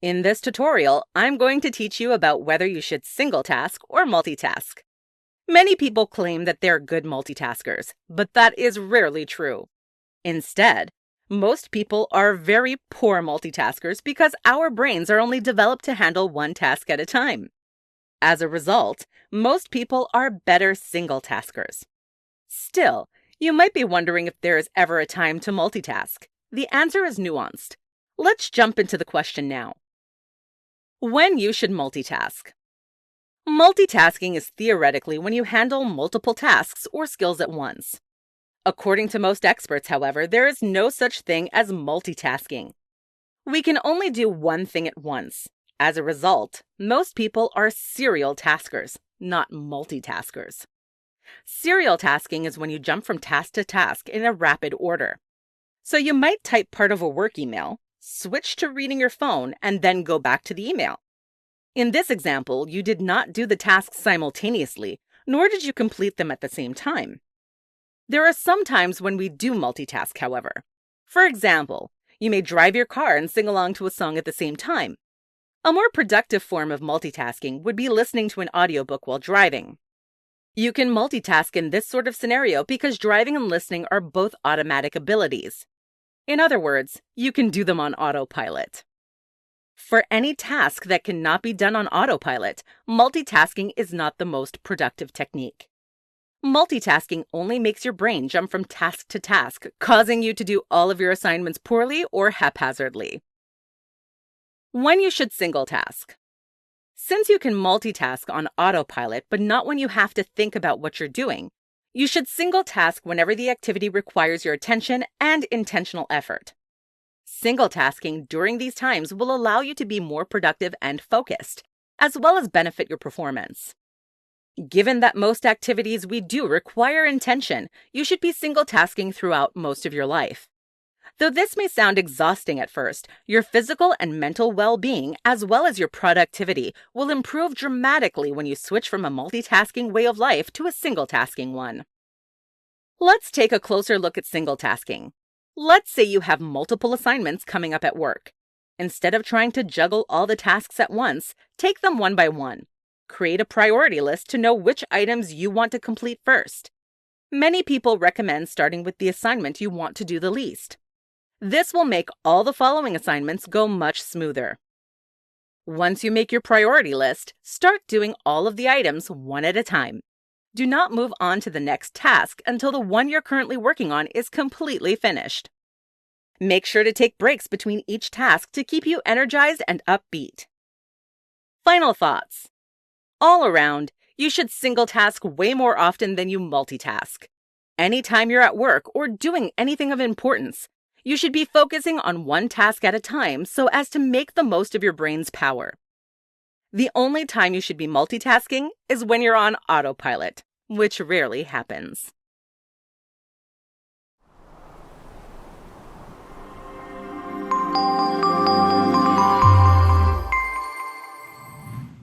In this tutorial, I'm going to teach you about whether you should single task or multitask. Many people claim that they're good multitaskers, but that is rarely true. Instead, most people are very poor multitaskers because our brains are only developed to handle one task at a time. As a result, most people are better single taskers. Still, you might be wondering if there is ever a time to multitask. The answer is nuanced. Let's jump into the question now. When you should multitask. Multitasking is theoretically when you handle multiple tasks or skills at once. According to most experts, however, there is no such thing as multitasking. We can only do one thing at once. As a result, most people are serial taskers, not multitaskers. Serial tasking is when you jump from task to task in a rapid order. So you might type part of a work email, switch to reading your phone, and then go back to the email. In this example, you did not do the tasks simultaneously, nor did you complete them at the same time. There are some times when we do multitask, however. For example, you may drive your car and sing along to a song at the same time. A more productive form of multitasking would be listening to an audiobook while driving. You can multitask in this sort of scenario because driving and listening are both automatic abilities. In other words, you can do them on autopilot. For any task that cannot be done on autopilot, multitasking is not the most productive technique. Multitasking only makes your brain jump from task to task, causing you to do all of your assignments poorly or haphazardly. When you should single task. Since you can multitask on autopilot, but not when you have to think about what you're doing, you should single task whenever the activity requires your attention and intentional effort. Single tasking during these times will allow you to be more productive and focused, as well as benefit your performance. Given that most activities we do require intention, you should be single tasking throughout most of your life. Though this may sound exhausting at first, your physical and mental well-being, as well as your productivity, will improve dramatically when you switch from a multitasking way of life to a single-tasking one. Let's take a closer look at single-tasking. Let's say you have multiple assignments coming up at work. Instead of trying to juggle all the tasks at once, take them one by one. Create a priority list to know which items you want to complete first. Many people recommend starting with the assignment you want to do the least. This will make all the following assignments go much smoother. Once you make your priority list, start doing all of the items one at a time. Do not move on to the next task until the one you're currently working on is completely finished. Make sure to take breaks between each task to keep you energized and upbeat. Final thoughts. All around, you should single task way more often than you multitask. Anytime you're at work or doing anything of importance, you should be focusing on one task at a time so as to make the most of your brain's power. The only time you should be multitasking is when you're on autopilot, which rarely happens.